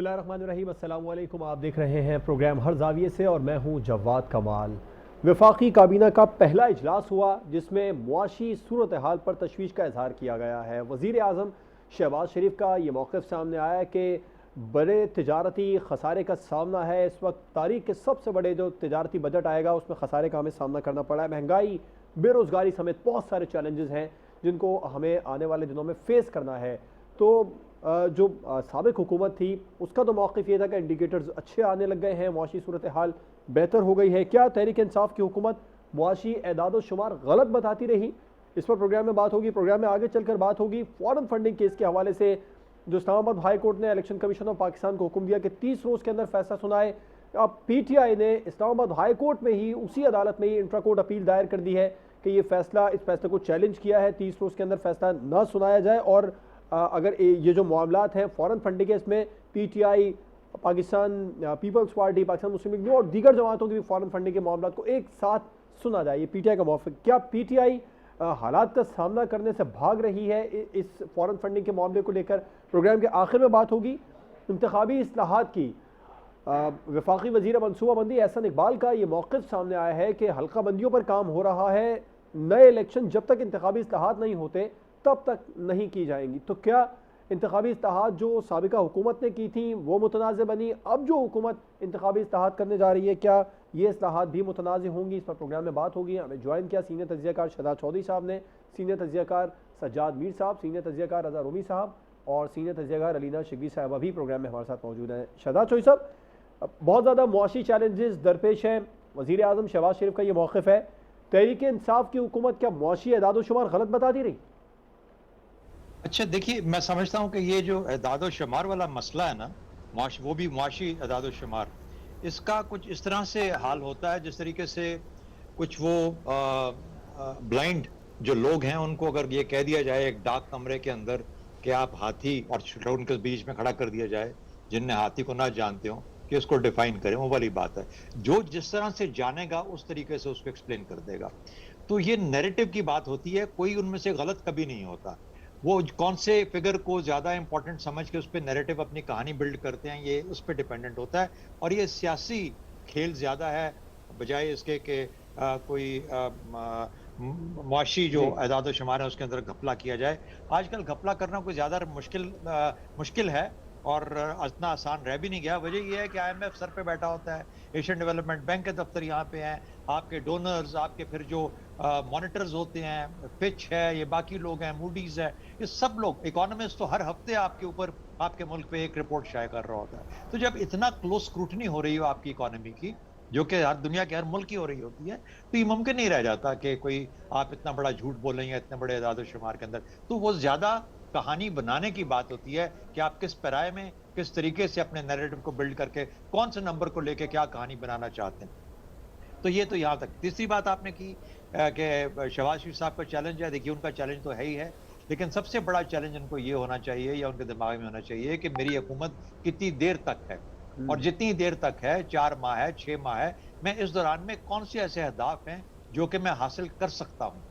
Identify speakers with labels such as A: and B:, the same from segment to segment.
A: बिस्मिल्लाहिर्रहमानिर्रहीम, अस्सलाम वालेकुम। आप देख रहे हैं प्रोग्राम हर जाविये से और मैं हूं जवाद कमाल। वफाकी काबीना का पहला इजलास हुआ जिसमें मुआशी सूरत हाल पर तशवीश का इजहार किया गया है। वज़ीर आज़म शहबाज शरीफ का ये मौक़िफ़ सामने आया है कि बड़े तजारती खसारे का सामना है। इस वक्त तारीख के सबसे बड़े जो तजारती बजट आएगा उसमें खसारे का हमें सामना करना पड़ा है। महंगाई, बेरोज़गारी समेत बहुत सारे चैलेंजेस हैं जिनको हमें आने वाले दिनों में फ़ेस करना है। तो जो साबिक़ हुकूमत थी उसका तो मौक़िफ़ ये था कि इंडिकेटर्स अच्छे आने लग गए हैं, मुआशी सूरत हाल बेहतर हो गई है। क्या तहरीक इंसाफ की हुकूमत मुआशी एदाद व शुमार गलत बताती रही? इस पर प्रोग्राम में बात होगी। प्रोग्राम में आगे चलकर बात होगी फॉरेन फंडिंग केस के हवाले से, जो इस्लामाबाद हाई कोर्ट ने इलेक्शन कमीशन ऑफ पाकिस्तान को हुक्म दिया कि 30 रोज़ के अंदर फैसला सुनाए। अब PTI ने इस्लामाबाद हाई कोर्ट में ही, उसी अदालत में ही इंट्रा कोर्ट अपील दायर कर दी है कि ये फैसला, इस फैसले को चैलेंज किया है, 30 रोज़ के अंदर फैसला न सुनाया जाए। और अगर ये जो मामलात हैं फॉरेन फंडिंग के, इसमें PTI, Pakistan peoples party, Pakistan Muslim league और दीगर जमातों की भी फॉरेन फंडिंग के मामलात को एक साथ सुना जाए, ये PTI का मौक़िफ़। क्या PTI हालात का सामना करने से भाग रही है इस फॉरेन फंडिंग के मामले को लेकर? प्रोग्राम के आखिर में बात होगी इंतखाबी इस्लाहात की। वफाकी वज़ीर मनसूबाबंदी एहसन इकबाल का ये मौक़िफ़ सामने आया है कि हल्का बंदियों पर काम हो रहा है, नए इलेक्शन जब तक इंतखाबी इस्लाहात नहीं होते तब तक नहीं की जाएंगी। तो क्या इंतखाबी इस्लाहात जो साबिका हुकूमत ने की थी वो मुतनाज़ बनी, अब जो हुकूमत इंतखाबी इस्लाहात करने जा रही है क्या ये इस्लाहात भी मुतनाज़ होंगी? इस पर प्रोग्राम में बात होगी। हमें ज्वाइन किया सीनियर तज्ज़ियाकार शहजाद चौधरी साहब ने, सीनियर तज्ज़ियाकार सज्जाद मीर साहब, सीनियर तज्ज़ियाकार रज़ा रूमी साहब और सीनियर तज्ज़ियाकार अलीना शिकवी साहब भी प्रोग्राम में हमारे साथ मौजूद हैं। शहजाद चौधरी साहब, बहुत ज़्यादा मुआशी चैलेंजेस दरपेश हैं, वज़ीर आज़म शहबाज शरीफ का ये मौक़िफ़ है, तहरीक इंसाफ की हुकूमत क्या मुआशी एदाद व शुमार गलत बताती रही?
B: अच्छा देखिए, मैं समझता हूँ कि ये जो एदाद शुमार वाला मसला है ना, वो भी मुआशी एदाद शुमार, इसका कुछ इस तरह से हाल होता है जिस तरीके से कुछ वो ब्लाइंड जो लोग हैं उनको अगर ये कह दिया जाए एक डाक कमरे के अंदर कि आप हाथी और उनके बीच में खड़ा कर दिया जाए जिनने हाथी को ना जानते हो कि उसको डिफाइन करें, वो वाली बात है। जो जिस तरह से जानेगा उस तरीके से उसको एक्सप्लेन कर देगा। तो ये नैरेटिव की बात होती है, कोई उनमें से गलत कभी नहीं होता। वो कौन से फिगर को ज्यादा इंपॉर्टेंट समझ के उस पर नैरेटिव अपनी कहानी बिल्ड करते हैं, ये उस पर डिपेंडेंट होता है। और ये सियासी खेल ज्यादा है बजाय इसके कि कोई मुआशी जो एदाद शुमार है उसके अंदर घपला किया जाए। आजकल घपला करना कोई ज्यादा मुश्किल है और इतना आसान रह भी नहीं गया। वजह यह है कि IMF सर पे बैठा होता है, एशियन डेवलपमेंट बैंक के दफ्तर यहाँ पे हैं, आपके डोनर्स, आपके फिर जो मॉनिटर्स होते हैं, फिच है, ये बाकी लोग हैं, मूडीज है, ये सब लोग, इकोनॉमिस्ट तो हर हफ्ते आपके ऊपर, आपके मुल्क पे एक रिपोर्ट शाये कर रहा होता है। तो जब इतना क्लोज स्क्रूटनी हो रही हो आपकी इकोनॉमी की, जो कि हर दुनिया के हर मुल्क की हो रही होती है, तो ये मुमकिन नहीं रह जाता कि कोई आप इतना बड़ा झूठ बोलें इतने बड़े एदाद शुमार के अंदर। तो वो ज्यादा कहानी बनाने की बात होती है कि आप किस पैराए में, किस तरीके से अपने नैरेटिव को बिल्ड करके कौन से नंबर को लेके क्या कहानी बनाना चाहते हैं। तो ये तो यहाँ तक। तीसरी बात आपने की कि शहबाज शरीफ साहब का चैलेंज है। देखिए, उनका चैलेंज तो है ही है, लेकिन सबसे बड़ा चैलेंज उनको ये होना चाहिए या उनके दिमाग में होना चाहिए कि मेरी हुकूमत कितनी देर तक है, और जितनी देर तक है, 4 माह है, 6 माह है, मैं इस दौरान में कौन से ऐसे अहदाफ हैं जो कि मैं हासिल कर सकता हूँ।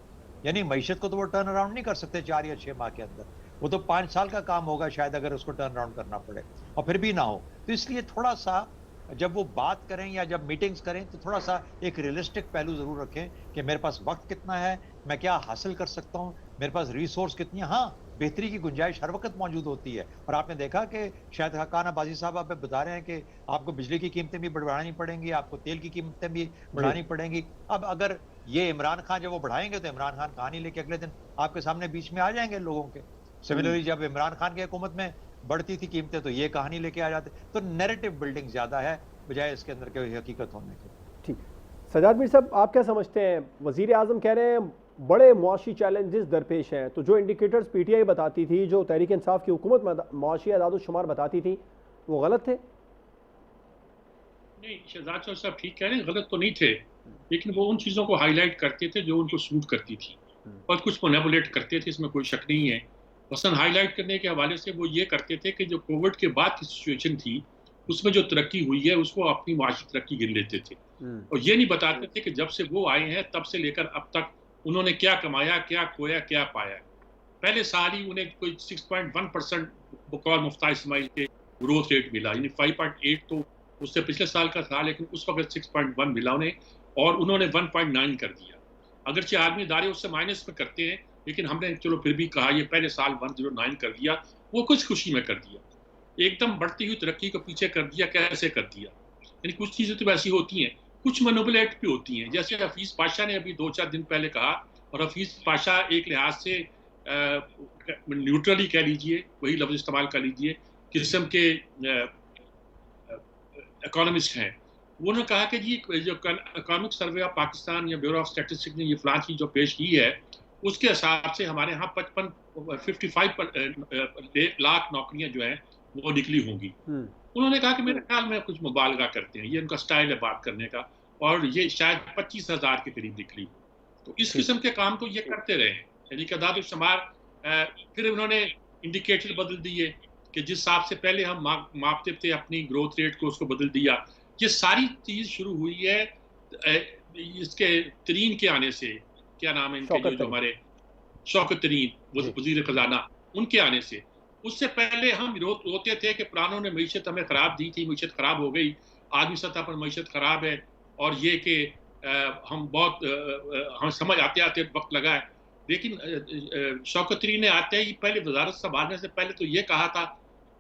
B: यानी मईशत को तो वो टर्न अराउंड नहीं कर सकते 4 या 6 माह के अंदर, वो तो 5 साल का काम होगा शायद अगर उसको टर्न अराउंड करना पड़े, और फिर भी ना हो। तो इसलिए थोड़ा सा जब वो बात करें या जब मीटिंग्स करें तो थोड़ा सा एक रियलिस्टिक पहलू जरूर रखें कि मेरे पास वक्त कितना है, मैं क्या हासिल कर सकता हूँ, मेरे पास रिसोर्स कितनी है। हाँ, बेहतरी की गुंजाइश हर वक्त मौजूद होती है, और आपने देखा कि शायद हकान अब्बासी साहब आप बता रहे हैं कि आपको बिजली की कीमतें भी बढ़ानी पड़ेंगी, आपको तेल की कीमतें भी बढ़ानी पड़ेंगी। अब अगर ये इमरान खान जब वो बढ़ाएंगे तो इमरान खान कहानी लेके अगले दिन आपके सामने बीच में आ जाएंगे लोगों के। सिमिलरली जब इमरान खान की हुकूमत में बढ़ती थी कीमतें तो ये कहानी लेके आ जाते। तो नैरेटिव बिल्डिंग ज्यादा है बजाय इसके अंदर कोई हकीकत होने की।
A: ठीक। सज्जाद मीर साहब, आप क्या समझते हैं? वजीर आजम कह रहे हैं बड़े मुआशी चैलेंजेस दरपेश हैं, तो जो इंडिकेटर्स PTI बताती थी, जो तहरीक इंसाफ की हुकूमत मुआशी एदाद शुमार बताती थी, वो गलत थे?
C: नहीं, शहजाद चौधरी साहब ठीक कह रहे हैं, गलत तो नहीं थे, लेकिन वो उन चीज़ों को हाईलाइट करते थे जो उनको सूट करती थी, और कुछ मैनिपुलेट करते थे, इसमें कोई शक नहीं है। मसलन हाईलाइट करने के हवाले से वो ये करते थे कि जो कोविड के बाद की सिचुएशन थी उसमें जो तरक्की हुई है उसको अपनी माशी तरक्की गिन लेते थे, और ये नहीं बताते थे कि जब से वो आए हैं तब से लेकर अब तक उन्होंने क्या कमाया, क्या खोया, क्या पाया। पहले साल ही उन्हें कोई 6.1% बकौल मुफ्ता इस्माइल के ग्रोथ रेट मिला, यानी 5.8 तो उससे पिछले साल का था, लेकिन उस वक्त 6.1 मिला उन्हें, और उन्होंने 1.9 कर दिया। अगरचे आदमी दारे उससे माइनस में करते हैं, लेकिन हमने चलो फिर भी कहा ये पहले साल 109 कर दिया, वो कुछ खुशी में कर दिया, एकदम बढ़ती हुई तरक्की को पीछे कर दिया। कैसे कर दिया? यानी कुछ चीजें तो वैसी होती हैं, कुछ मैनिपुलेट भी होती हैं। जैसे हफीज पाशा ने अभी 2-4 दिन पहले कहा, और हफीज पाशा एक लिहाज से न्यूट्रली कह लीजिए, वही लफ्ज इस्तेमाल कर लीजिए, किस्म के इकोनॉमिस्ट हैं। उन्होंने कहा कि जी जो इकोनॉमिक सर्वे ऑफ पाकिस्तान या ब्यूरो ऑफ स्टैटिस्टिक्स ने ये फलां चीज जो पेश की है, उसके हिसाब से हमारे यहाँ 55 लाख नौकरियां जो हैं वो निकली होंगी। उन्होंने कहा कि मेरे ख्याल में कुछ मुबालगा करते हैं, ये उनका स्टाइल है बात करने का, और ये शायद 25,000 के करीब निकली। तो इस किस्म के काम तो ये करते रहे, यानी कि आदाद-ओ-शुमार। फिर उन्होंने इंडिकेटर बदल दिए कि जिस हिसाब से पहले हम मापते थे अपनी ग्रोथ रेट को, उसको बदल दिया। ये सारी चीज शुरू हुई है इसके तरीन के आने से, क्या नाम है इनके, जो हमारे शौकत तरीन वजीर खजाना, उनके आने से। उससे पहले हम रोते थे कि पुरानों ने मईशत हमें खराब दी थी, मईशत खराब हो गई, आदमी सतह पर मईशत खराब है, और ये कि हम बहुत हम समझ आते आते वक्त लगा है। लेकिन शौकत तरीन ने आते ही पहले वजारत संभालने से पहले तो ये कहा था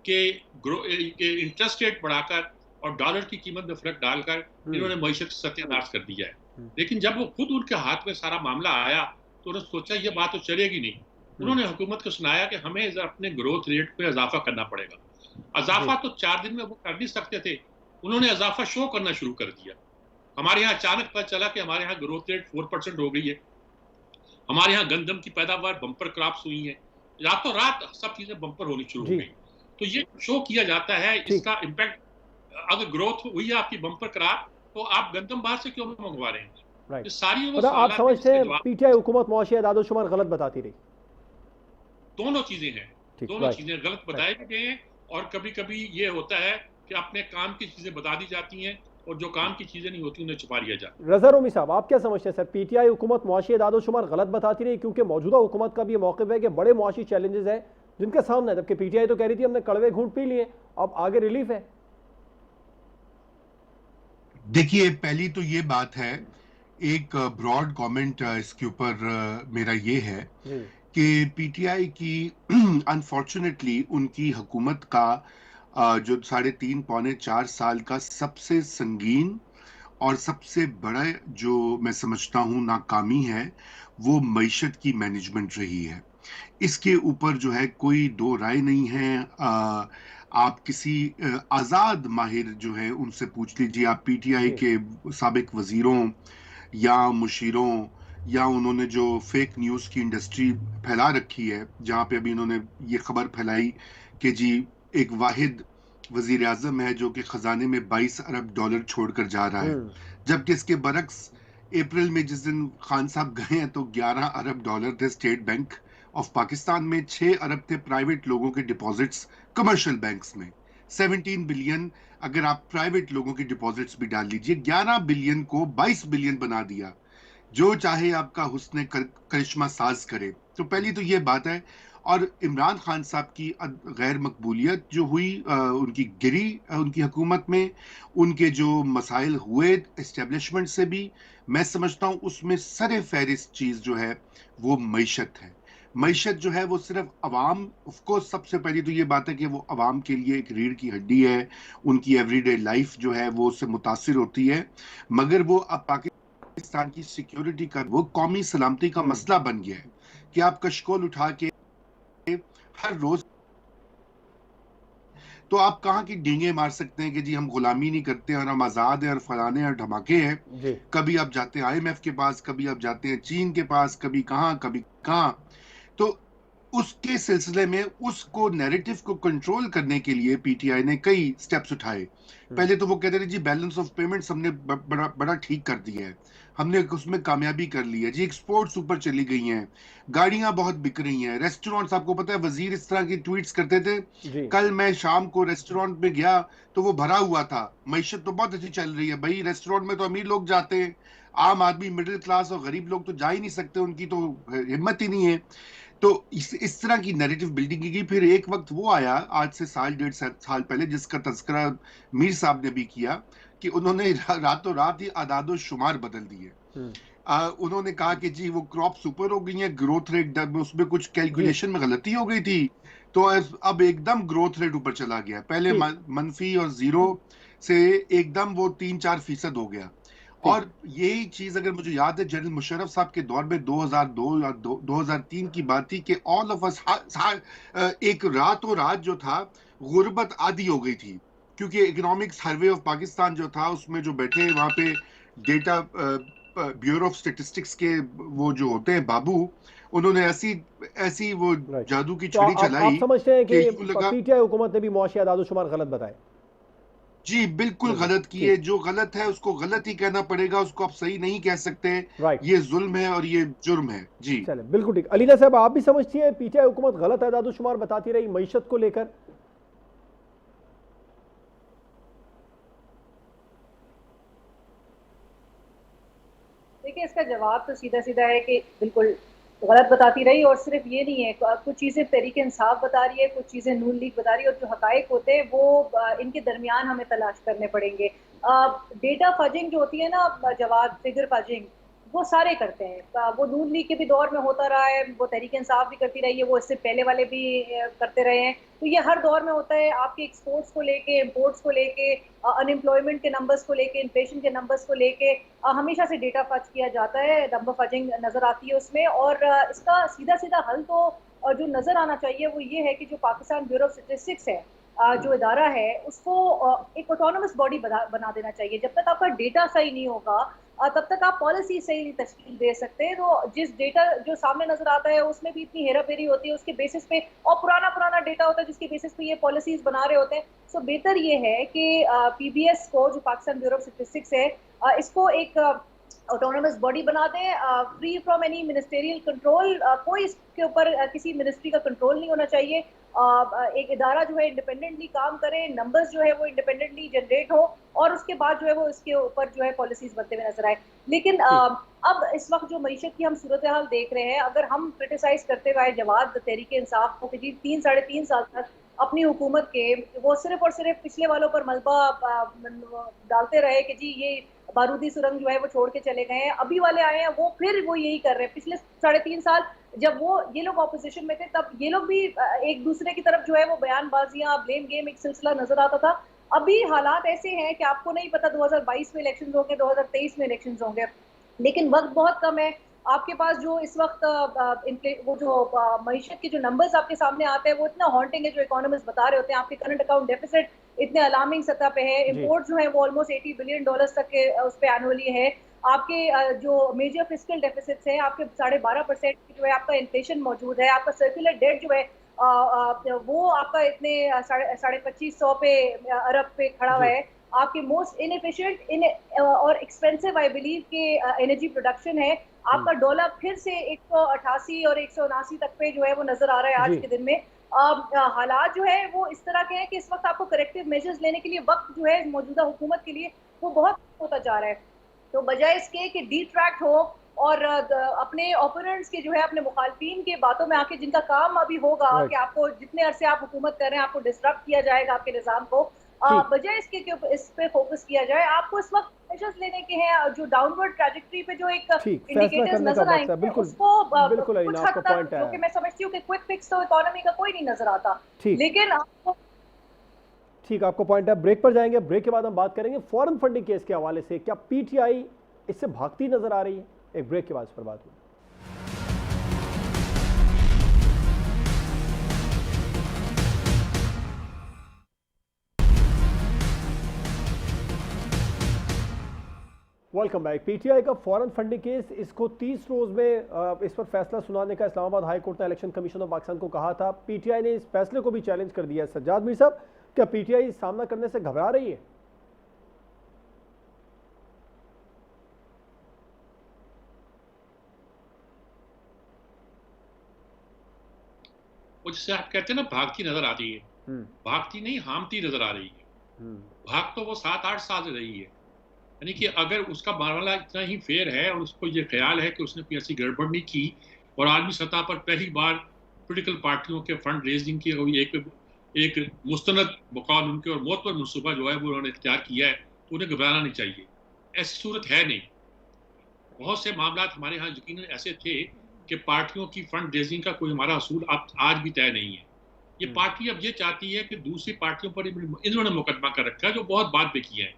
C: कि इंटरेस्ट रेट बढ़ाकर और डॉलर की कीमत में फर्क डालकर इन्होंने मईशत सत्यानाश कर दिया है। लेकिन जब वो खुद उनके हाथ में सारा मामला आया तो उन्होंने सोचा ये बात तो चलेगी नहीं। उन्होंने हुकूमत को सुनाया कि हमें अपने ग्रोथ रेट पे इजाफा करना पड़ेगा। इजाफा तो 4 दिन में वो कर नहीं सकते थे, उन्होंने इजाफा शो करना शुरू कर दिया। हमारे यहाँ अचानक पता चला कि हमारे यहाँ ग्रोथ रेट 4% हो गई है, हमारे यहाँ गंदम की पैदावार बम्पर क्रॉप्स हुई है, रातों रात सब चीजें बम्पर होनी शुरू हो गई। तो ये शो किया जाता है इसका इम्पैक्ट। अगर ग्रोथ हुई है आपकी बम्पर क्रॉप, तो आप गंदम बाहर से क्यों मंगवा रहे हैं?
A: राइट।
C: सारी वो
A: आप समझते हैं पीटीआई हुकूमत मुआशी आदाद-ओ-शुमार गलत बताती रही?
C: दोनों चीजें हैं, दोनों चीजें गलत बताए गए हैं, और कभी कभी ये होता है कि अपने काम की चीजें बता दी जाती हैं, और जो काम की चीजें नहीं होती उन्हें छुपा लिया जाता है।
A: रज़ा रोमी साहब, आप क्या समझते हैं सर, पीटीआई हुकूमत मुआशी आदाद-ओ-शुमार गलत बताती रही? क्योंकि मौजूदा हुकूमत का भी मौक़िफ़ है कि बड़े मुआशी चैलेंजेस हैं जिनके सामने, जबकि पीटीआई तो कह रही थी हमने कड़वे घूंट पी लिए, अब आगे रिलीफ है।
D: देखिए, पहली तो ये बात है, एक ब्रॉड कमेंट इसके ऊपर मेरा ये है कि पीटीआई की अनफॉर्चुनेटली उनकी हुकूमत का जो 3.5 पौने 4 साल का सबसे संगीन और सबसे बड़ा जो मैं समझता हूँ नाकामी है, वो मईशत की मैनेजमेंट रही है। इसके ऊपर जो है कोई दो राय नहीं है। आप किसी आज़ाद माहिर जो है उनसे पूछ लीजिए, आप पीटीआई के साबिक वजीरों या मुशीरों, या उन्होंने जो फेक न्यूज़ की इंडस्ट्री फैला रखी है, जहाँ पे अभी इन्होंने ये खबर फैलाई कि जी एक वाहिद वजीर आज़म है जो कि ख़जाने में 22 अरब डॉलर छोड़कर जा रहा है, जबकि इसके बरक्स अप्रैल में जिस दिन खान साहब गए हैं तो 11 अरब डॉलर थे स्टेट बैंक ऑफ पाकिस्तान में, 6 अरब थे प्राइवेट लोगों के डिपॉजिट्स कमर्शियल बैंक्स में, 17 बिलियन अगर आप प्राइवेट लोगों के डिपॉजिट्स भी डाल लीजिए, 11 बिलियन को 22 बिलियन बना दिया। जो चाहे आपका हुस्न करिश्मा साज करे। तो पहली तो ये बात है। और इमरान खान साहब की गैर मकबूलियत जो हुई, उनकी गिरी उनकी हुकूमत में, उनके जो मसाइल हुए एस्टेब्लिशमेंट से भी, मैं समझता हूँ उसमें सरे फहरिस्त चीज़ जो है वो मईशत है। मईशत जो है वो सिर्फ अवाम, ऑफकोर्स सबसे पहली तो ये बात है कि वो अवाम के लिए एक रीढ़ की हड्डी है, उनकी एवरीडे लाइफ जो है वो उससे मुतासिर होती है, मगर वो अब पाकिस्तान की सिक्योरिटी का, वो कौमी सलामती का मसला बन गया है कि आप कशकोल उठा के हर रोज, तो आप कहाँ की डींगे मार सकते हैं कि जी हम गुलामी नहीं करते और हम आजाद हैं और फलाने और धमाके हैं। कभी आप जाते हैं IMF के पास, कभी आप जाते हैं चीन के पास, कभी कहाँ। तो उसके सिलसिले में उसको नैरेटिव को कंट्रोल करने के लिए पीटीआई ने कई स्टेप्स उठाए। पहले तो वो कहते थे जी बैलेंस ऑफ पेमेंट्स हमने बड़ा ठीक कर दिया है, हमने उसमें कामयाबी कर ली है जी, एक्सपोर्ट्स ऊपर चली गई हैं, गाड़ियां बहुत बिक रही हैं, रेस्टोरेंट्स, आपको पता है वजीर इस तरह की ट्वीट्स करते थे, कल मैं शाम को रेस्टोरेंट में गया तो वो भरा हुआ था, मईशत तो बहुत अच्छी चल रही है भाई, रेस्टोरेंट में तो अमीर लोग जाते हैं, आम आदमी मिडिल क्लास और गरीब लोग तो जा ही नहीं सकते, उनकी तो हिम्मत ही नहीं है। तो इस तरह की नैरेटिव बिल्डिंग की गई। फिर एक वक्त वो आया आज से साल 1.5 साल पहले, जिसका तज़किरा मीर साहब ने भी किया, कि उन्होंने रातों रात ही आदादो शुमार बदल दिए। उन्होंने कहा कि जी वो क्रॉप सुपर हो गई है, ग्रोथ रेट उसमें कुछ कैलकुलेशन में गलती हो गई थी, तो अब एकदम ग्रोथ रेट ऊपर चला गया। पहले मनफी और जीरो से एकदम वो 3-4% हो गया। और यही चीज अगर मुझे याद है जनरल मुशर्रफ साहब के दौर में 2002 या 2003 की बात थी कि ऑल ऑफ अस एक रातों रात जो था गुर्बत आदी हो गई थी, क्योंकि इकोनॉमिक सर्वे ऑफ पाकिस्तान जो था उसमें जो बैठे वहां पे डेटा ब्यूरो ऑफ स्टेटिस्टिक्स के वो जो होते हैं बाबू, उन्होंने ऐसी ऐसी वो जादू की छड़ी चलाई।
A: आप समझते हैं कि
D: यूं लगा
A: पीटीआई हुकूमत ने भी मुआशी आदादोशुमार गलत बताए?
D: जी बिल्कुल गलत किए। जो गलत है उसको गलत ही कहना पड़ेगा, उसको आप सही नहीं कह सकते। ये जुल्म है और ये जुर्म है। जी
A: चले, बिल्कुल ठीक। अलीना साहब, आप भी समझती हैं पीटीआई हुकूमत गलत आदादोशुमार बताती रही मईशत को लेकर?
E: देखिए, इसका जवाब तो सीधा सीधा है कि बिल्कुल गलत बताती रही। और सिर्फ ये नहीं है, कुछ चीज़ें तहरीक इंसाफ बता रही है, कुछ चीज़ें नून लीग बता रही है, और जो हकायक होते हैं वो इनके दरमियान हमें तलाश करने पड़ेंगे। डेटा फजिंग जो होती है ना, जवाब फिगर फजिंग, वो सारे करते हैं। वो नून लीग के भी दौर में होता रहा है, वो तहरीक इंसाफ भी करती रही है, वो इससे पहले वाले भी करते रहे हैं। तो ये हर दौर में होता है। आपके एक्सपोर्ट्स को लेके, इम्पोर्ट्स को लेके, अनएम्प्लॉयमेंट के नंबर्स को लेके, इन्फ्लेशन के नंबर्स को लेके हमेशा से डेटा फज किया जाता है, नंबर फजिंग नजर आती है उसमें। और इसका सीधा सीधा हल तो जो नजर आना चाहिए वो ये है कि जो पाकिस्तान ब्यूरो ऑफ स्टेटिस्टिक्स है, जो इदारा है, उसको एक ऑटोनमस बॉडी बना देना चाहिए। जब तक आपका डेटा सही नहीं होगा तब तक आप पॉलिसी सही नहीं तश्कील दे सकते। तो जिस डेटा जो सामने नजर आता है उसमें भी इतनी हेरा फेरी होती है उसके बेसिस पे, और पुराना डेटा होता है जिसके बेसिस पे ये पॉलिसीज बना रहे होते हैं। सो बेहतर ये है कि पीबीएस को, जो पाकिस्तान ब्यूरो ऑफ स्टेटिस्टिक्स है, इसको एक ऑटोनमस बॉडी बना दें, free from any ministerial control. कोई इसके ऊपर किसी मिनिस्ट्री का कंट्रोल नहीं होना चाहिए। एक इदारा जो है इंडिपेंडेंटली काम करे, नंबर्स जो है वो इंडिपेंडेंटली जनरेट हो, और उसके बाद जो है वो इसके ऊपर जो है पॉलिसीज बनते हुए नजर आए। लेकिन अब इस वक्त जो मईशत की हम सूरत हाल देख रहे हैं, अगर हम क्रिटिसाइज करते हुए जवाब तहरीक इंसाफ को कि जी 3-3.5 साल तक अपनी हुकूमत के वो सिर्फ और सिर्फ पिछले वालों पर मलबा डालते रहे कि जी ये बारूदी सुरंग जो है वो छोड़ के चले गए हैं, अभी वाले आए हैं वो फिर वो यही कर रहे हैं। पिछले 3.5 साल जब ये लोग ऑपोजिशन में थे, तब ये लोग भी एक दूसरे की तरफ जो है वो बयानबाजियां, ब्लेम गेम एक सिलसिला नजर आता था। अभी हालात ऐसे हैं कि आपको नहीं पता 2022 में इलेक्शंस होंगे, 2023 में इलेक्शंस होंगे, लेकिन वक्त बहुत कम है आपके पास। जो इस वक्त वो जो मईशत के जो नंबर्स आपके सामने आते हैं वो इतना हॉन्टिंग है, जो इकोनॉमिस्ट बता रहे होते हैं। आपके करंट अकाउंट डेफिसिट इतने अलार्मिंग सतह पे है, इम्पोर्ट जो है वो ऑलमोस्ट $80 बिलियन तक के उस पर एनुअली है। आपके जो मेजर फिस्कल डेफिसिट्स हैं, आपके 12.5% जो है आपका इन्फ्लेशन मौजूद है। आपका सर्कुलर डेट जो है वो आपका इतने 2500 अरब पे खड़ा हुआ है। आपके मोस्ट इनएफिशिएंट और एक्सपेंसिव आई बिलीव के एनर्जी प्रोडक्शन है। आपका डॉलर फिर से 188 और 179 तक पे जो है वो नजर आ रहा है आज के दिन में। हालात जो है वो इस तरह के हैं कि इस वक्त आपको करेक्टिव मेजर्स लेने के लिए वक्त जो है मौजूदा हुकूमत के लिए वो बहुत होता जा रहा है। तो बजाय इसके कि डिट्रैक्ट हो और अपने ओपोनेंट्स के जो है, अपने मुखालफिन के बातों में आके, जिनका काम अभी होगा कि आपको जितने अरसे आप हुकूमत कर रहे हैं आपको डिस्टर्ब किया जाएगा आपके निज़ाम को, बजाय इसके इस पे फोकस किया जाए। आपको इस वक्त मेजर्स लेने के हैं जो डाउनवर्ड ट्रैजेक्टरी पे जो एक इंडिकेटर्स नजर आएंगे, उसको कुछ हद तक, जो कि मैं समझती हूँ कि क्विक फिक्स तो इकोनॉमी का कोई नहीं नजर आता, लेकिन आपको
A: ठीक, आपको पॉइंट है। ब्रेक पर जाएंगे, ब्रेक के बाद हम बात करेंगे फॉरेन फंडिंग केस के हवाले से। क्या पीटीआई इससे भागती नजर आ रही है? एक ब्रेक के बाद इस पर बात होगी। Welcome back. पीटीआई का फॉरेन फंडिंग केस, इसको 30 रोज में इस पर फैसला सुनाने का इस्लामाबाद हाई कोर्ट ने इलेक्शन कमीशन ऑफ पाकिस्तान को कहा था। पीटीआई ने इस फैसले को भी चैलेंज कर दिया है। सज्जाद मीर साहब, क्या पीटीआई सामना करने से घबरा रही है?
C: वो जिसे आप कहते हैं ना भागती नजर आ रही है, भागती नहीं हामती नजर आ रही है। भाग तो वो 7-8 साल से रही है। यानी कि अगर उसका मामला इतना ही फेयर है और उसको ये ख्याल है कि उसने कोई ऐसी गड़बड़ नहीं की और आलमी सतह पर पहली बार पॉलिटिकल पार्टियों के फंड रेजिंग की हुई एक मुस्तनद बकौल उनके और मौत पर मनसूबा जो है वो उन्होंने इख्तियार किया है, तो उन्हें घबराना नहीं चाहिए। ऐसी सूरत है नहीं। बहुत से मामला हमारे यहाँ यकीनन ऐसे थे कि पार्टियों की फंड रेजिंग का कोई हमारा असूल आज भी तय नहीं है। ये पार्टी अब ये चाहती है कि दूसरी पार्टियों पर इन्होंने मुकदमा कर रखा है जो बहुत बाद में किया है,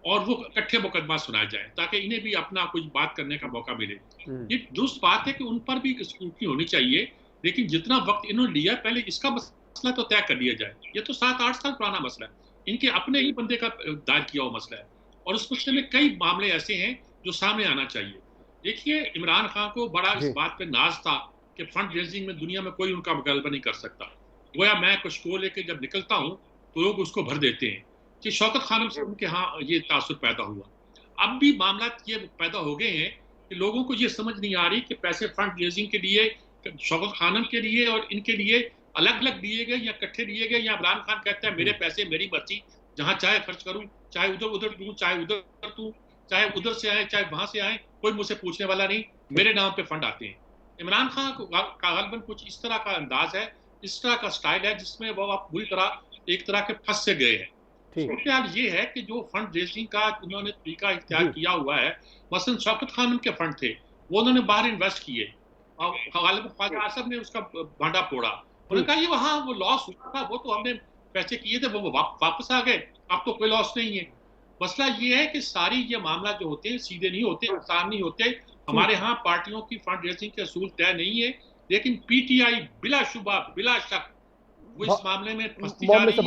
C: और वो इकट्ठे मुकदमा सुनाया जाए ताकि इन्हें भी अपना कुछ बात करने का मौका मिले। ये दुरुस्त बात है कि उन पर भी स्क्रूटनी होनी चाहिए, लेकिन जितना वक्त इन्होंने लिया पहले इसका मसला तो तय कर लिया जाए। ये तो 7-8 साल पुराना मसला है, इनके अपने ही बंदे का दायर किया हुआ मसला है, और उस मसले में कई मामले ऐसे हैं जो सामने आना चाहिए। देखिए, इमरान खान को बड़ा इस बात पे नाज था कि फंड रेजिंग में दुनिया में कोई उनका मुकाबला नहीं कर सकता। गोया मैं कुछ को लेके जब निकलता हूँ तो लोग उसको भर देते हैं कि शौकत खानम से उनके यहाँ ये तासुर पैदा हुआ। अब भी मामला ये पैदा हो गए हैं कि लोगों को ये समझ नहीं आ रही कि पैसे फंड रेजिंग के लिए शौकत खानम के लिए और इनके लिए अलग अलग दिए गए या इकट्ठे दिए गए, या इमरान खान कहता है मेरे पैसे मेरी मर्जी, जहाँ चाहे खर्च करूँ, चाहे उधर दूँ, चाहे उधर दूँ, चाहे उधर से आए चाहे वहां से आए, कोई मुझसे पूछने वाला नहीं, मेरे नाम पे फंड आते हैं। इमरान खान का गलबन कुछ इस तरह का अंदाज है, इस तरह का स्टाइल है जिसमें वो आप बुरी तरह एक तरह के फंस से गए हैं। सूरत ये है कि जो फंड रेजिंग का उन्होंने तरीका इख्तियार किया हुआ है, मसलन शौकत खान के फंड थे वो उन्होंने बाहर इन्वेस्ट किए और ख्वाजा आसफ ने उसका भांडा फोड़ा। उन्होंने कहा ये वहां वो लॉस हुआ था, वो तो हमने पैसे किए थे, वो वापस आ गए, अब तो कोई लॉस नहीं है। मसला ये है कि सारी ये मामला जो होते हैं सीधे नहीं होते, आसान नहीं होते। हमारे यहाँ पार्टियों की फंड रेजिंग के असूल तय नहीं है, लेकिन पीटीआई बिलाशुबा बिला शक वो इस मामले में फंसती जा रही है,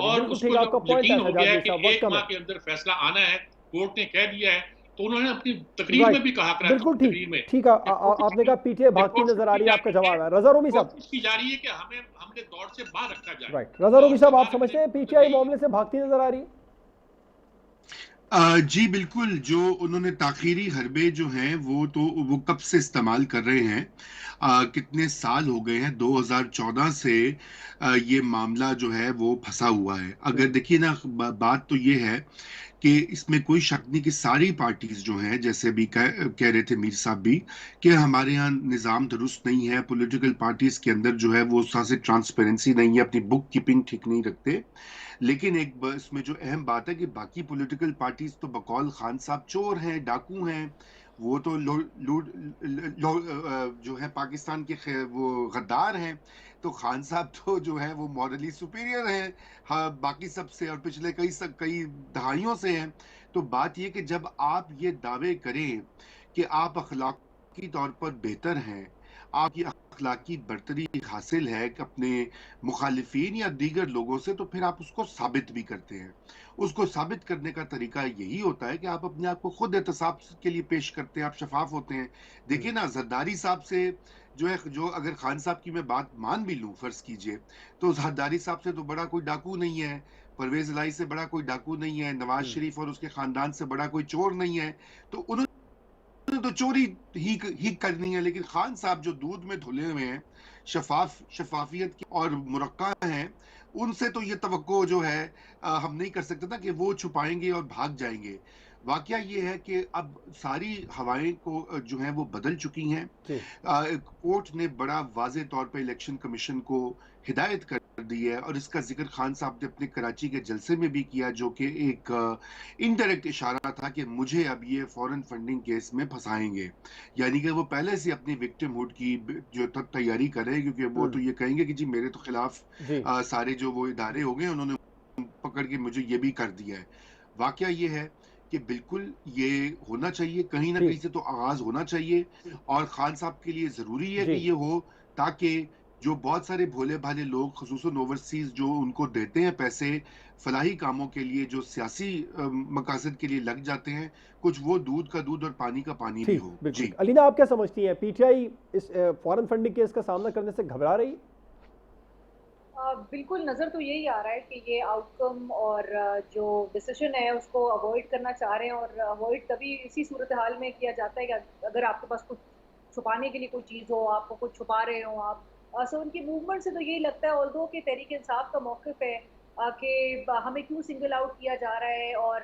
C: और उसको यकीन हो गया है कि 1 माह के अंदर फैसला आना है, कोर्ट ने कह दिया है, तो उन्होंने अपनी तकरीर में भी कहा,
A: बिल्कुल ठीक है, आपने कहा पीटीआई भागती नजर आ रही है, आपका जवाब है। रजा रूमी साहब
C: की जा रही है कि हमें हमने दौड़ से बाहर रखा जाए।
A: राइट, रजा रूमी साहब आप समझते हैं पीटीआई मामले से भागती नजर आ रही है?
D: जी बिल्कुल, जो उन्होंने ताखीरी हरबे जो हैं वो कब से इस्तेमाल कर रहे हैं, कितने साल हो गए हैं, 2014 से ये मामला जो है वो फंसा हुआ है। अगर देखिए ना, बात तो ये है कि इसमें कोई शक नहीं कि सारी पार्टीज जो हैं, जैसे भी कह रहे थे मीर साहब भी, कि हमारे यहाँ निज़ाम दुरुस्त नहीं है, पॉलिटिकल पार्टीज के अंदर जो है वो उस तरह से ट्रांसपेरेंसी नहीं है, अपनी बुक कीपिंग ठीक नहीं रखते। लेकिन एक इसमें जो अहम बात है कि बाकी पॉलिटिकल पार्टीज तो बकौल खान साहब चोर हैं, डाकू हैं, वो तो जो है पाकिस्तान के वो गद्दार हैं, तो खान साहब तो जो है वो मॉरली सुपीरियर हैं, हाँ, बाकी सब से, और पिछले कई दहाइयों से हैं। तो बात ये कि जब आप ये दावे करें कि आप अखलाकी तौर पर बेहतर हैं, आपकी अखलाकी बरतरी हासिल है कि अपने मुखालिफिन या दीगर लोगों से, तो फिर आप उसको साबित भी करते हैं। उसको साबित करने का तरीका यही होता है कि आप अपने आप को खुद एहतसाब के लिए पेश करते हैं, आप शफाफ होते हैं। देखिए ना, जरदारी साहब से जो अगर खान साहब की मैं बात मान भी लूं, फर्ज कीजिए, तो जरदारी साहब से तो बड़ा कोई डाकू नहीं है, परवेज इलाही से बड़ा कोई डाकू नहीं है, नवाज शरीफ और उसके खानदान से बड़ा कोई चोर नहीं है, तो उन्होंने तो चोरी ही करनी है। लेकिन खान साहब जो दूध में धुले हुए हैं, शफाफियत की और मुरक्का हैं, उनसे तो ये तवक्को जो है हम नहीं कर सकते था कि वो छुपाएंगे और भाग जाएंगे। वाकया ये है कि अब सारी हवाएं को जो है वो बदल चुकी हैं। कोर्ट ने बड़ा वाज़े तौर पे इलेक्शन कमीशन को हिदायत कर दी है, और इसका जिक्र खान साहब ने अपने कराची के जलसे में भी किया, जो कि एक इनडायरेक्ट इशारा था कि मुझे अब ये फॉरेन फंडिंग केस में फंसाएंगे। यानी कि वो पहले से अपनी विक्टिमहुड की जो तैयारी कर रहे हैं, क्योंकि वो तो ये कहेंगे कि जी मेरे तो खिलाफ सारे जो वो इदारे हो गए, उन्होंने पकड़ के मुझे ये भी कर दिया है। वाकया ये है कि बिल्कुल ये होना चाहिए, कहीं ना कहीं से तो आगाज होना चाहिए, और खान साहब के लिए जरूरी है कि ये हो, ताकि जो बहुत सारे भोले भाले लोग खुसूसन ओवरसीज जो उनको देते हैं पैसे फलाही कामों के लिए, जो सियासी मकासद के लिए लग जाते हैं, कुछ वो दूध का दूध और पानी का पानी भी हो। जी
A: अलीना, आप क्या समझती हैं, पीटीआई इस फॉरेन फंडिंग केस का सामना करने से घबरा रही?
E: बिल्कुल, नज़र तो यही आ रहा है कि ये आउटकम और जो डिसीजन है उसको अवॉइड करना चाह रहे हैं, और अवॉइड तभी इसी सूरत हाल में किया जाता है कि अगर आपके पास कुछ छुपाने के लिए कोई चीज़ हो, आपको कुछ छुपा रहे हो आप। सो उनकी मूवमेंट से तो यही लगता है, ऑल्दो कि तहरीक इंसाफ का मौक़िफ़ है कि हमें क्यों सिंगल आउट किया जा रहा है, और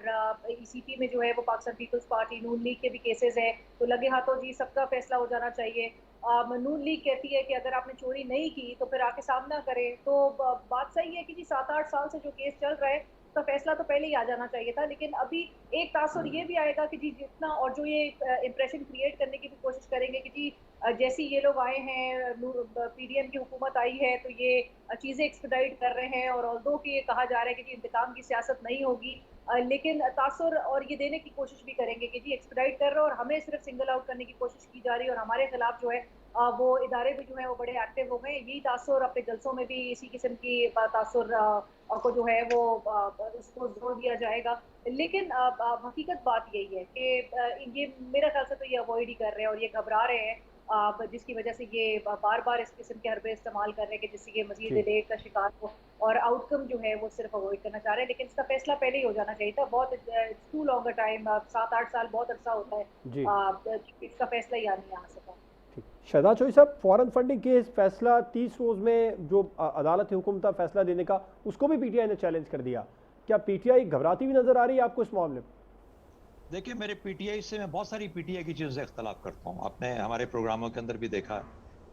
E: ईसीपी में जो है वो पाकिस्तान पीपल्स पार्टी, नून लीग के भी केसेस हैं, तो लगे हाथों जी सबका फैसला हो जाना चाहिए। नून लीग कहती है कि अगर आपने चोरी नहीं की तो फिर आके सामना करें। तो बात सही है कि जी 7-8 साल से जो केस चल रहा है, उसका फैसला तो पहले ही आ जाना चाहिए था। लेकिन अभी एक तासुर ये भी आएगा कि जी जितना और जो ये इंप्रेशन क्रिएट करने की भी कोशिश करेंगे कि जी जैसे ही ये लोग आए हैं, पीडीएम की हुकूमत आई है तो ये चीज़ें एक्सपेडाइट कर रहे हैं, और ऑल्दो कि ये कहा जा रहा है कि जी इंतकाम की सियासत नहीं होगी, लेकिन तासुर और ये देने की कोशिश भी करेंगे कि जी एक्सपेडाइट कर रहे हो और हमें सिर्फ सिंगल आउट करने की कोशिश की जा रही है, और हमारे खिलाफ जो है वो इदारे भी जो है वो बड़े एक्टिव हो गए। यही तासुर अपने जलसों में भी इसी किस्म की तासुर को जो है वो उसको जोर दिया जाएगा। लेकिन हकीकत बात यही है कि ये मेरे ख्याल से तो ये अवॉइड ही कर रहे हैं और ये घबरा रहे हैं, जिसकी वजह से ये बार बार इस किस्म के हरबे इस्तेमाल कर रहे हैं कि जिससे ये मजीद
A: जी
E: डिले का शिकार हो, और आउटकम जो है वो सिर्फ अवॉइड करना चाह रहे हैं। लेकिन इसका फैसला पहले ही हो जाना चाहिए था। बहुत टू लॉन्ग टाइम, 7-8 साल बहुत अरसा होता है,
A: जी
E: इसका फैसला ही नहीं आ सका।
A: ठीक। शहजाद चौधरी साहब, फॉरेन फंडिंग केस फैसला 30 रोज में जो अदालत हुक्म था फैसला देने का, उसको भी पीटीआई ने चैलेंज कर दिया। क्या पीटीआई घबराती हुई नजर आ रही है आपको इस मामले में?
B: देखिए, मेरे पीटीआई से मैं बहुत सारी पीटीआई की चीज़ों से इख्तलाफ करता हूँ। आपने हमारे प्रोग्रामों के अंदर भी देखा,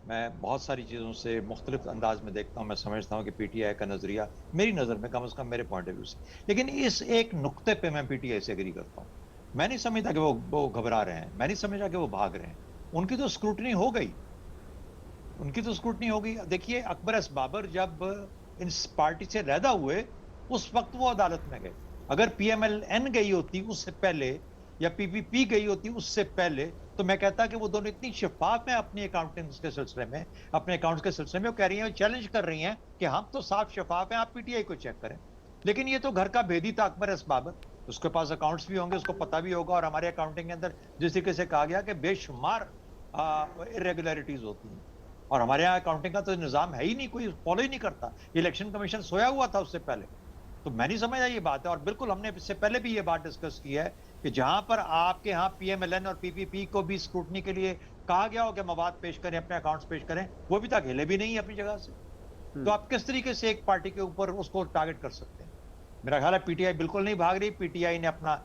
B: मैं बहुत सारी चीज़ों से मुख्तलिफ अंदाज में देखता हूँ। मैं समझता हूँ कि पीटीआई का नज़रिया मेरी नज़र में कम से कम मेरे पॉइंट ऑफ व्यू से, लेकिन इस एक नुक्ते पे मैं पीटीआई से एग्री करता हूँ। मैं नहीं समझता कि वो घबरा रहे हैं, मैं नहीं समझा कि वो भाग रहे हैं। उनकी तो स्क्रूटनी हो गई, उनकी तो स्क्रूटनी हो गई। देखिए, अकबर एस बाबर जब इस पार्टी से रैदा हुए, उस वक्त वो अदालत में गए। अगर पीएमएलएन गई होती उससे पहले, या पीपीपी गई होती उससे पहले, तो मैं कहता कि वो दोनों इतनी शफाफ है अपनी अकाउंटिंग के सिलसिले में, अपने अकाउंट्स के सिलसिले में। वो कह रही हैं, चैलेंज कर रही हैं कि हम तो साफ शफाफ हैं, आप पीटीआई को चेक करें। लेकिन ये तो घर का भेदी था अकबर एस बाबर, उसके पास अकाउंट्स भी होंगे, उसको पता भी होगा। और हमारे अकाउंटिंग के अंदर जिस तरीके से कहा गया कि बेशुमार इरेगुलरिटीज होती हैं, और हमारे यहाँ अकाउंटिंग का तो निज़ाम है ही नहीं, कोई फॉलो ही नहीं करता। इलेक्शन कमीशन सोया हुआ था उससे पहले। तो मैं नहीं समझा ये बात है। और बिल्कुल हमने इससे पहले भी ये बात डिस्कस की है कि जहां पर आपके यहाँ पीएमएलएन और पीपीपी को भी स्क्रूटनी के लिए कहा गया हो कि मवाद पेश करें, अपने अकाउंट्स पेश करें, वो भी तक हिले भी नहीं है अपनी जगह से। तो आप किस तरीके से एक पार्टी के ऊपर उसको टारगेट कर सकते हैं? मेरा ख्याल है पीटीआई बिल्कुल नहीं भाग रही। पीटीआई ने अपना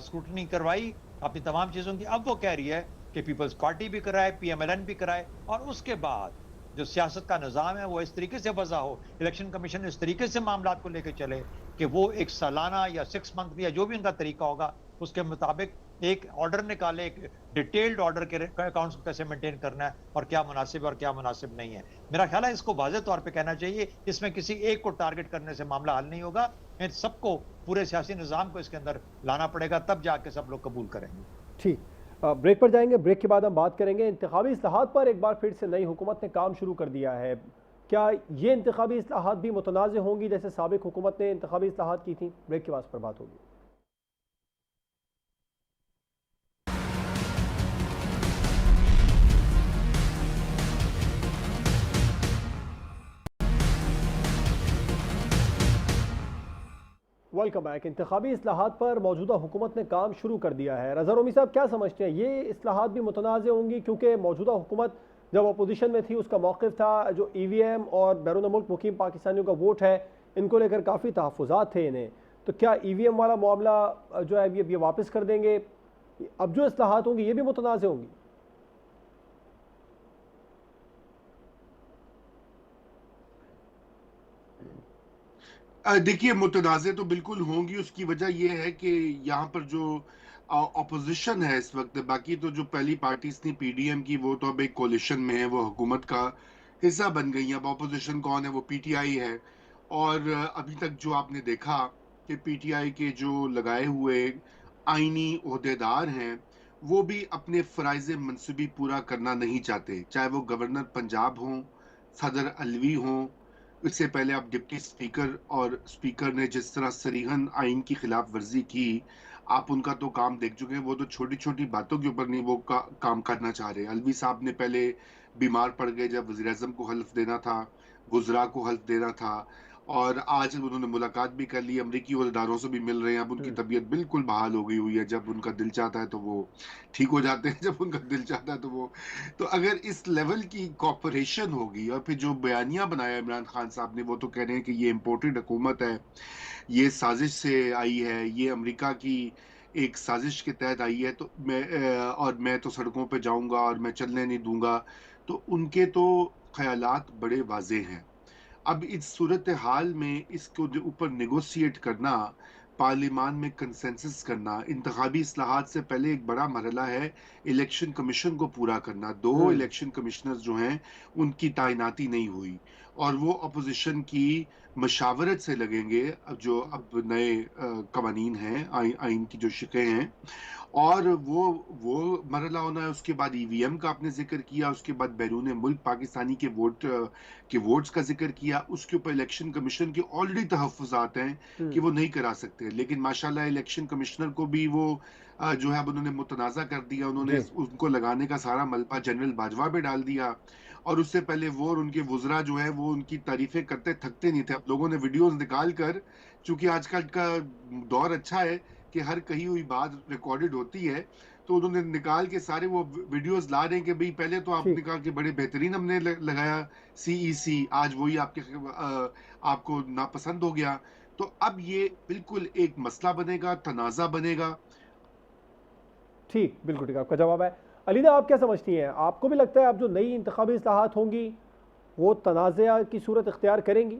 B: स्क्रूटनी करवाई अपनी तमाम चीजों की। अब वो कह रही है कि पीपल्स पार्टी भी कराए, पीएमएलएन भी कराए, और उसके बाद जो सियासत का निज़ाम है वो इस तरीके से वजह हो, इलेक्शन कमीशन इस तरीके से मामला को लेकर चले कि वो एक सालाना या 6 मंथ या जो भी उनका तरीका होगा उसके मुताबिक एक ऑर्डर निकाले, एक डिटेल्ड ऑर्डर के अकाउंट्स को कैसे मेंटेन करना है और क्या मुनासिब और क्या मुनासिब नहीं है। मेरा ख्याल है इसको वाज़ेह तौर पे कहना चाहिए, इसमें किसी एक को टारगेट करने से मामला हल नहीं होगा। इन सबको, पूरे सियासी निज़ाम को इसके अंदर लाना पड़ेगा, तब जाके सब लोग कबूल करेंगे।
A: ठीक, ब्रेक पर जाएंगे। ब्रेक के बाद हम बात करेंगे इंतखाबी इस्लाहात पर। एक बार फिर से नई हुकूमत ने काम शुरू कर दिया है। क्या ये इंतखाबी इस्लाहात भी मुतनाज़ होंगी जैसे साबिक हुकूमत ने इंतखाबी इस्लाहात की थी? ब्रेक के बाद पर बात होगी। Welcome back. इंतखाबी इस्लाहात पर मौजूदा हुकूमत ने काम शुरू कर दिया है। रज़ा रोमी साहब, क्या समझते हैं, ये इस्लाहात भी मुतनाज़ होंगी? क्योंकि मौजूदा हुकूमत जब अपोजिशन में थी उसका मौक़िफ़ था जो ईवीएम और बैरून मुल्क मुकीम पाकिस्तानियों का वोट है, इनको लेकर काफ़ी तहफ़्फ़ुज़ात थे इन्हें। तो क्या ईवीएम वाला मामला जो है ये वापस कर देंगे? अब जो इस्लाहात होंगी ये भी मुतनाज़ होंगी?
D: देखिए, मुतनाज़े तो बिल्कुल होंगी। उसकी वजह यह है कि यहाँ पर जो ऑपोजिशन है इस वक्त, बाकी तो जो पहली पार्टीज थी पीडीएम की, वो तो अब एक कोलिशन में है, वो हुकूमत का हिस्सा बन गई है। अब ऑपोजिशन कौन है? वो पीटीआई है। और अभी तक जो आपने देखा कि पीटीआई के जो लगाए हुए आईनी ओहदेदार हैं, वो भी अपने फ़राइज़ मनसूबी पूरा करना नहीं चाहते, चाहे वो गवर्नर पंजाब हों, सदर अलवी हों। इससे पहले आप डिप्टी स्पीकर और स्पीकर ने जिस तरह सरीहन आइन की खिलाफ वर्जी की, आप उनका तो काम देख चुके हैं। वो तो छोटी छोटी बातों के ऊपर नहीं वो काम करना चाह रहे। अलवी साहब ने पहले बीमार पड़ गए जब वज़ीर आज़म को हल्फ देना था, वुज़रा को हल्फ देना था, और आज उन्होंने मुलाकात भी कर ली, अमरीकी ओहदेदारों से भी मिल रहे हैं। अब उनकी तबीयत बिल्कुल बहाल हो गई हुई है। जब उनका दिल चाहता है तो वो ठीक हो जाते हैं, जब उनका दिल चाहता है तो वो, तो अगर इस लेवल की कॉपरेशन होगी, और फिर जो बयानियां बनाया इमरान खान साहब ने, वो तो कह रहे हैं कि ये इम्पोर्टेड हुकूमत है, ये साजिश से आई है, ये अमेरिका की एक साजिश के तहत आई है, तो और मैं तो सड़कों पे जाऊंगा और मैं चलने नहीं दूंगा, तो उनके तो ख्यालात बड़े वाजे हैं। अब इस सूरत हाल में इसको ऊपर नेगोशिएट करना, पार्लिमान में कंसेंसस करना, इंतखाबी इस्लाहात से पहले एक बड़ा मरहला है इलेक्शन कमीशन को पूरा करना। 2 इलेक्शन कमिश्नर्स जो हैं उनकी तैनाती नहीं हुई, और वो अपोजिशन की मशावरत से लगेंगे, जो अब नए कवानीन हैं, आइन की जो शिकें हैं, और वो मरहला होना है। उसके बाद ईवीएम का आपने जिक्र किया, उसके बाद बैरून मुल्क पाकिस्तानी के वोट्स का जिक्र किया, उसके ऊपर इलेक्शन कमीशन के ऑलरेडी तहफ्फुज़ात हैं कि वो नहीं करा सकते, लेकिन माशाल्लाह इलेक्शन कमिश्नर को भी वो जो है अब उन्होंने मुतनाज़ा कर दिया। उन्होंने उनको लगाने का सारा मलबा जनरल बाजवा पे डाल दिया, और उससे पहले वो और उनके वुज़रा जो है वो उनकी तारीफें करते थकते नहीं थे। अब लोगों ने वीडियोस निकाल कर, चूंकि आजकल का दौर अच्छा है कि हर कही हुई बात रिकॉर्डेड होती है, तो उन्होंने निकाल के सारे वो वीडियोस ला रहे हैं कि भाई पहले तो आपने कहा कि बड़े बेहतरीन हमने लगाया सीईसी, आज वही आपको नापसंद हो गया। तो अब ये बिल्कुल एक मसला बनेगा, तनाज़ा बनेगा।
A: ठीक, बिल्कुल ठीक, आपका जवाब है। अलीना, आप क्या समझती हैं? आपको भी लगता है अब जो नई इंतखाबी इस्लाहात होंगी वो तनाज़ा की सूरत इख्तियार करेंगी?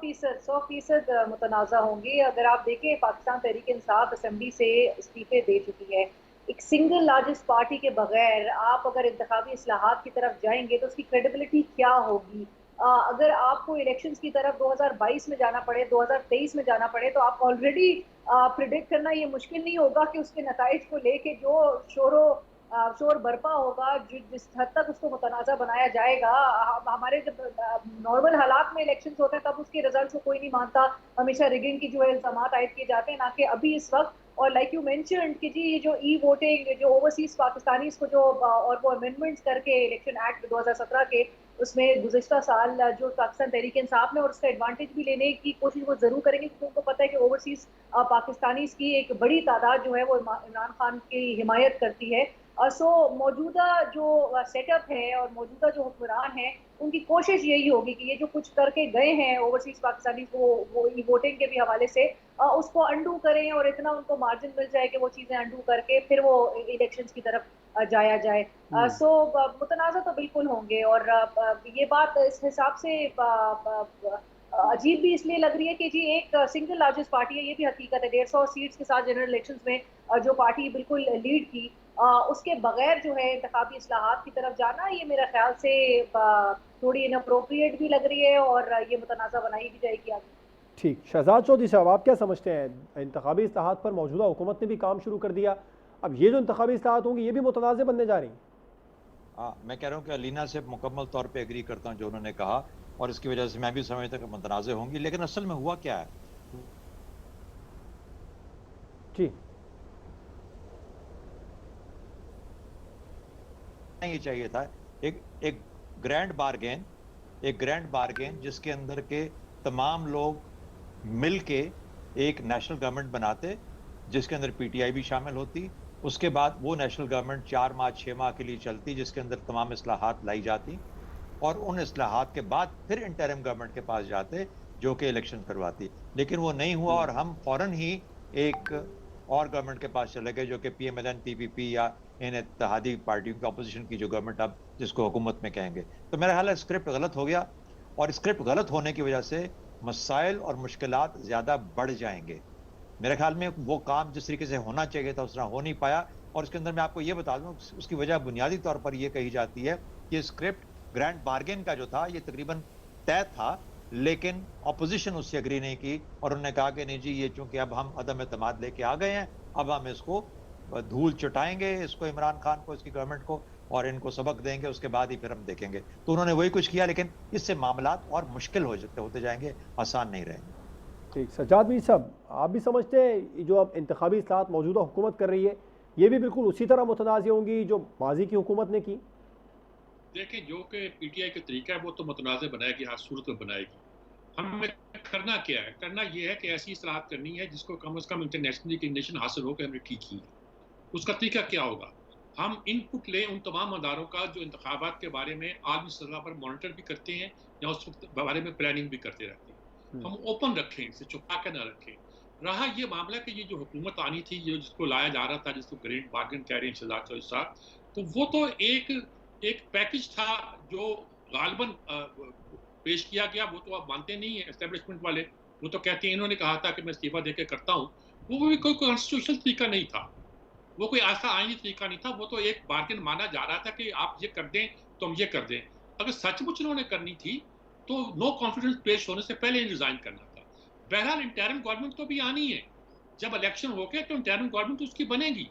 E: 100% मुतनाज़ा होंगी। अगर आप देखें, पाकिस्तान तहरीक इंसाफ असेंबली से इस्तीफे दे चुकी है। एक सिंगल लार्जेस्ट पार्टी के बगैर आप अगर इंतखाबी इस्लाहात की तरफ जाएंगे तो उसकी क्रेडिबिलिटी क्या होगी? अगर आपको इलेक्शंस की तरफ 2022 में जाना पड़े, 2023 में जाना पड़े, तो आप ऑलरेडी प्रिडिक्ट करना ये मुश्किल नहीं होगा कि उसके नताइज को लेके जो शोर बर्पा होगा, जिस हद तक उसको मुतनाज़ा बनाया जाएगा। हमारे जब नॉर्मल हालात में इलेक्शन होते हैं तब उसके रिजल्ट को कोई नहीं मानता, हमेशा रिगिंग की जो है इल्जामात आयद किए जाते हैं, ना कि अभी इस वक्त। और लाइक यू मेंशन्ड कि जी ये जो ई वोटिंग, जो ओवरसीज पाकिस्तानीज को जो और वो अमेंडमेंट्स करके इलेक्शन एक्ट 2017 के, उसमें गुज़िश्ता साल जो पाकिस्तान तहरीक इंसाफ ने, और उसका एडवांटेज भी लेने की कोशिश वो ज़रूर करेंगे, क्योंकि उनको पता है कि ओवरसीज पाकिस्तानीज की एक बड़ी तादाद जो है वो इमरान खान की हिमायत करती है। सो मौजूदा जो सेटअप है और मौजूदा जो हुक्मरान हैं, उनकी कोशिश यही होगी कि ये जो कुछ करके गए हैं ओवरसीज पाकिस्तानी वो ई वोटिंग के भी हवाले से उसको अंडू करें, और इतना उनको मार्जिन मिल जाए कि वो चीज़ें अंडू करके फिर वो इलेक्शंस की तरफ जाया जाए। सो मुतनाज़ा तो बिल्कुल होंगे, और ये बात इस हिसाब से अजीब भी इसलिए लग रही है कि जी एक सिंगल लार्जेस्ट पार्टी है, ये भी हकीकत है। 150 सीट्स के साथ जनरल इलेक्शंस में जो पार्टी बिल्कुल लीड की, उसके बगैर जो है इंतखाबी इस्लाहात की तरफ जाना, ये मेरा ख्याल से थोड़ी इनअप्रोप्रिएट भी लग रही है, और ये मुतनाज़ा बनाई भी जाएगी आगे।
A: ठीक, शहजाद चौधरी साहब, आप क्या समझते हैं? इंतखाबी इस्लाहात पर मौजूदा हुकूमत ने भी काम शुरू कर दिया, अब ये जो इंतखाबी इस्लाहात होंगी ये भी मुतनाज़ बनने जा रही हैं?
B: मैं कह रहा हूँ कि अलीना से मुकम्मल तौर पे एग्री करता हूँ जो उन्होंने कहा, और इसकी वजह से मैं भी समझता हूँ कि मुतनाज़ होंगी, लेकिन असल में हुआ क्या है?
A: जी,
B: ये चाहिए था एक ग्रैंड बारगेन जिसके अंदर के तमाम लोग मिल के एक नेशनल गवर्नमेंट बनाते, जिसके अंदर पीटीआई भी शामिल होती। उसके बाद वो नेशनल गवर्नमेंट 4 माह 6 माह के लिए चलती, जिसके अंदर तमाम इस्लाहात लाई जाती, और उन इस्लाहात के बाद फिर इंटरिम गवर्नमेंट के पास जाते जो कि इलेक्शन करवाती। लेकिन वो नहीं हुआ, और हम फौरन ही एक और गवर्नमेंट के पास चले गए जो कि पीएमएलएन पीपीपी या इन इत्तेहादी पार्टियों की अपोजिशन की जो गवर्नमेंट अब जिसको हुकूमत में कहेंगे। तो मेरा ख्याल है स्क्रिप्ट गलत हो गया, और स्क्रिप्ट गलत होने की वजह से मसाइल और मुश्किलात ज़्यादा बढ़ जाएंगे। मेरे ख्याल में वो काम जिस तरीके से होना चाहिए था उस तरह हो नहीं पाया, और इसके अंदर मैं आपको ये बता दूं उसकी वजह बुनियादी तौर पर यह कही जाती है कि स्क्रिप्ट ग्रैंड बार्गेन का जो था ये तकरीबन तय था, लेकिन अपोजिशन उससे एग्री नहीं की, और उन्होंने कहा कि नहीं जी ये चूंकि अब हम अदम एतमाद लेके आ गए हैं, अब हम इसको धूल चटाएंगे, इसको इमरान खान को, इसकी गवर्नमेंट को, और इनको सबक देंगे, उसके बाद ही फिर हम देखेंगे। तो उन्होंने वही कुछ किया, लेकिन इससे मामलात और मुश्किल होते जाएंगे, आसान नहीं रहेंगे।
A: ठीक, सज्जाद मीर साहब, आप भी समझते हैं जो अब इंतखाबी इस्लाहात मौजूदा हुकूमत कर रही है ये भी बिल्कुल उसी तरह मुतनाज़ होंगी जो माजी की हुकूमत ने की?
C: देखें, जो कि पीटीआई का तरीका है वो तो मुतनाज़ बनाएगी, हर सूरत में बनाएगी। हमें करना क्या है? करना ये है कि ऐसी इस्लाहत करनी है जिसको कम से कम इंटरनेशनल रिकग्निशन हासिल हो कि हमने ठीक की है। उसका तरीका क्या होगा? हम इनपुट लें उन तमाम अदारों का जो इंतखाबात के बारे में आलमी सतह पर मॉनिटर भी करते हैं या उस वक्त बारे में प्लानिंग भी करते रहते हैं। हम ओपन रखें, इसे छुपा के ना रखें। रहा ये मामला कि ये जो हुकूमत आनी थी, जो जिसको लाया जा रहा था, जिसको ग्रेट बार्गेन कह रहे हैं शहजाद चौधरी साहब, तो वो तो एक पैकेज था जो गालबन पेश किया गया। वो तो आप मानते नहीं है एस्टेब्लिशमेंट वाले, वो तो कहते हैं इन्होंने कहा था कि मैं इस्तीफा देकर करता हूँ। वो भी कोई कॉन्स्टिट्यूशनल तरीका नहीं था, वो कोई ऐसा आईनी तरीका नहीं था। वो तो एक बार्गेन माना जा रहा था कि आप ये कर दें तो हम ये कर दें। अगर सचमुच इन्होंने करनी थी तो नो कॉन्फिडेंस पेश होने से पहले रिजाइन करना था। बहरहाल इंटरिम गवर्नमेंट तो भी आनी है, जब इलेक्शन हो गए तो इंटरिम गवर्नमेंट तो उसकी बनेगी।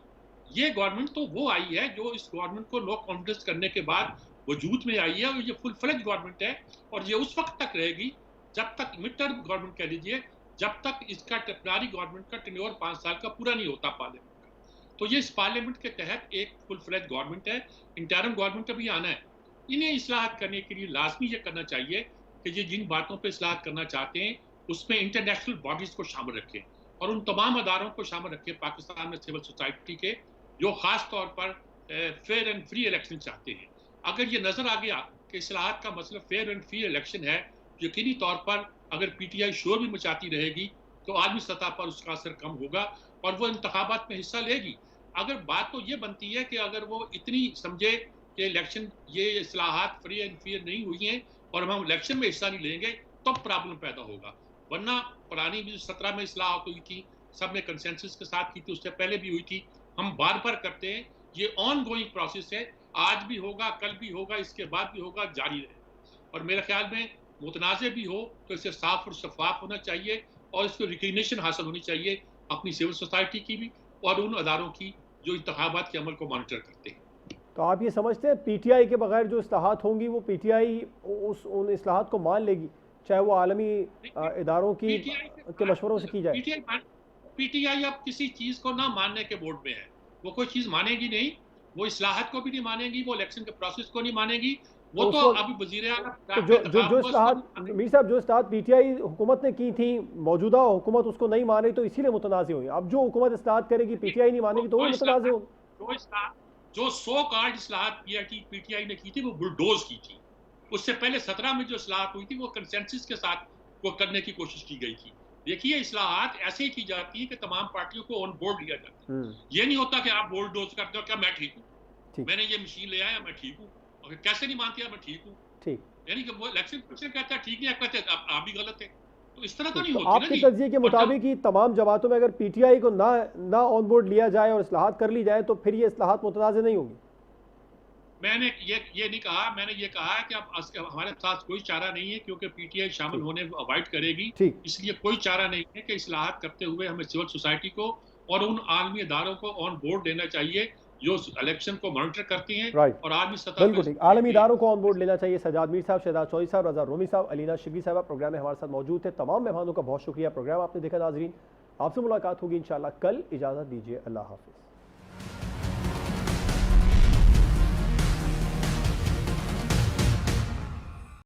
C: ये गवर्नमेंट तो वो आई है जो इस गवर्नमेंट को नो कॉन्फिडेंस करने के बाद वजूद में आई है, और ये फुल फ्लेज गवर्नमेंट है। और ये उस वक्त तक रहेगी जब तक मिड टर्म गवर्नमेंट कह लीजिए, जब तक इसका टेम्पररी गवर्नमेंट का टेन्योर 5 साल का पूरा नहीं होता पार्लियामेंट का। तो ये इस पार्लियामेंट के तहत एक फुल फ्लेज गवर्नमेंट है। इंटरिम गवर्नमेंट भी आना है। इन्हें इस्लाहत करने के लिए लाजमी ये करना चाहिए कि ये जिन बातों पर इस्लाहत करना चाहते हैं उसमें इंटरनेशनल बॉडीज को शामिल रखें और उन तमाम अदारों को शामिल रखें पाकिस्तान में सिविल सोसाइटी के, जो खास तौर पर फेयर एंड फ्री इलेक्शन चाहते हैं। अगर ये नजर आ गया कि इस्लाहत का मतलब फेयर एंड फ्री इलेक्शन है, यकीनी तौर पर अगर पीटीआई शोर भी मचाती रहेगी तो आलमी सतह पर उसका असर कम होगा और वो इंतखाबात में हिस्सा लेगी। अगर बात तो ये बनती है कि अगर वो इतनी समझे कि इलेक्शन ये इस्लाहत फ्री एंड फेयर नहीं हुई हैं और हम इलेक्शन में हिस्सा नहीं लेंगे, तब प्रॉब्लम पैदा होगा। वरना पुरानी भी 17 में इस्लाहत हुई थी, सब ने कंसेंसस के साथ की थी, उससे पहले भी हुई थी। हम बार बार करते हैं, ये ऑन गोइंग प्रोसेस है। आज भी होगा, कल भी होगा, इसके बाद भी होगा, जारी रहेगा। और मेरे ख्याल में मुतनाज़े भी हो तो इसे साफ और शफाफ होना चाहिए और इसको रिकग्निशन हासिल होनी चाहिए अपनी सिविल सोसाइटी की भी और उन अदारों की जो इंतखाबात के अमल को मॉनिटर करते हैं।
A: तो आप ये समझते हैं पीटीआई के बगैर जो इस्लाहत होंगी वो पीटीआई उन इस्लाहत को मान लेगी, चाहे वो आलमी इदारों के मशवरों से की जाए?
C: पीटीआई अब किसी चीज को ना मानने के बोर्ड में है। वो कोई चीज मानेगी नहीं, वो इस्लाहत को भी नहीं मानेगी, वो इलेक्शन के प्रोसेस को नहीं मानेगी। वो तो अभी वजीर आला
A: जो इस्लाहत मीर साहब, जो इस्लाहत पीटीआई हुकूमत ने की थी, मौजूदा हुकूमत उसको नहीं मान रही तो इसीलिए मुतनाज़ हुई। अब जो हुकूमत इस्लाहत करेगी पीटीआई नहीं मानेगी तो वो मुतनाज़ होगी।
C: जो 100 कार्ड इस्लाहत पीटीआई ने की थी वो बुलडोज की थी। उससे पहले 17 में जो इस्लाहत हुई थी वो कंसेंसस के साथ वो करने की कोशिश की गई थी। देखिए, इस्लाहत ऐसे ही की जाती है कि तमाम पार्टियों को ऑन बोर्ड लिया जाता है। ये नहीं होता कि आप बुलडोज करते हो, क्या मैं ठीक हूँ, मैंने ये मशीन ले आया, मैं ठीक हूँ, और कैसे नहीं मानती मैं ठीक हूँ।
A: ठीक,
C: यानी कि वो इलेक्शन कमीशन कहता है ठीक नहीं, आप कहते हैं आप भी गलत है। तो इस तरह तो नहीं होती।
A: आपके तज्जिए के मुताबिक ही तमाम जमातों में अगर पीटीआई को ना ऑन बोर्ड लिया जाए और इस्लाहत कर ली जाए तो फिर ये इस्लाहत मुतनाज़ नहीं होगी?
C: मैंने ये नहीं कहा, मैंने ये कहा है कि अब हमारे साथ कोई चारा नहीं है क्योंकि पीटीआई शामिल होने अवॉइड करेगी, इसलिए कोई चारा नहीं है कि इस्लाहत करते हुए हमें सिविल सोसाइटी को और उन आलमी इदारों को ऑन बोर्ड लेना चाहिए जो इलेक्शन को मॉनिटर करती हैं और आलमी सतह
A: बिल्कुल ठीक, आलमी इदारों को ऑन बोर्ड लेना चाहिए। सजाद मीर साहब, शहजाद चौधरी साहब, रजा रोमी साहब, अलीना शिगरी साहब प्रोग्राम में हमारे साथ मौजूद थे। तमाम मेहमानों का बहुत शुक्रिया। प्रोग्राम आपने देखा नाजरीन, आपसे मुलाकात होगी इंशाल्लाह कल। इजाज़त दीजिए, अल्लाह हाफिज़।